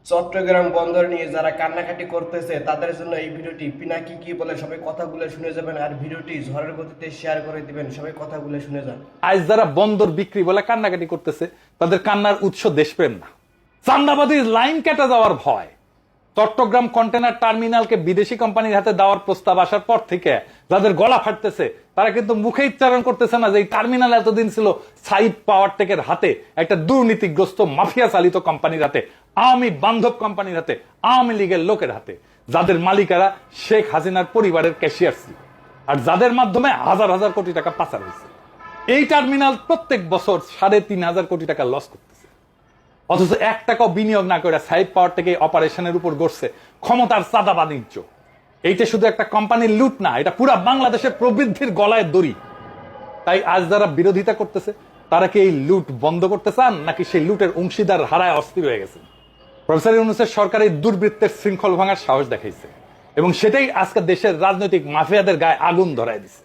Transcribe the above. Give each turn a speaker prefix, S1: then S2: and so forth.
S1: চট্টগ্রাম বন্দর নিয়ে যারা কান্নাকাটি করতেছে তাদের জন্য এই ভিডিওটি। পিনাকি কি বলে সবাই কথাগুলো শুনে যাবেন, আর ভিডিওটি ঝড়ের গতিতে শেয়ার করে দিবেন, সবাই কথাগুলো শুনে যান।
S2: আজ যারা বন্দর বিক্রি বলে কান্নাকাটি করতেছে তাদের কান্নার উৎস দেশপ্রেম না, চান্দাবাদীর লাইন কেটে যাওয়ার ভয়। চট্টগ্রাম কন্টেনার টার্মিনালকে বিদেশি কোম্পানির হাতে দেওয়ার প্রস্তাব আসার পর থেকে যাদের গলা ফাটতেছে তারা কিন্তু মুখে উচ্চারণ করতেছে না যে এই টার্মিনাল এতদিন ছিল সাইড পাওয়ার টেকের হাতে, একটা দুর্নীতিগ্রস্ত মাফিয়া চালিত কোম্পানির হাতে, আওয়ামী বান্ধব কোম্পানির হাতে, আওয়ামী লীগের লোকের হাতে, যাদের মালিকারা শেখ হাসিনার পরিবারের ক্যাশিয়ার ছিল, আর যাদের মাধ্যমে হাজার হাজার কোটি টাকা পাচার হয়েছে। এই টার্মিনাল প্রত্যেক বছর 3.5 কোটি টাকা লস করতেছে, অথচ 1 টাকাও বিনিয়োগ না করে সাইড পাওয়ার থেকে অপারেশনের উপর গড়ছে ক্ষমতার চাঁদা বাণিজ্য। এইটা শুধু একটা কোম্পানির লুট না, এটা পুরা বাংলাদেশের প্রবৃদ্ধির গলায় দড়ি। তাই আজ যারা বিরোধিতা করতেছে তারা কি এই লুট বন্ধ করতে চান, নাকি সেই লুটের অংশীদার হারায় অস্থির হয়ে গেছে? প্রফেসর ইউনূসের সরকার এই দুর্বৃত্তের শৃঙ্খল ভাঙার সাহস দেখাইছে, এবং সেটাই আজকে দেশের রাজনৈতিক মাফিয়াদের গায়ে আগুন ধরায় দিছে।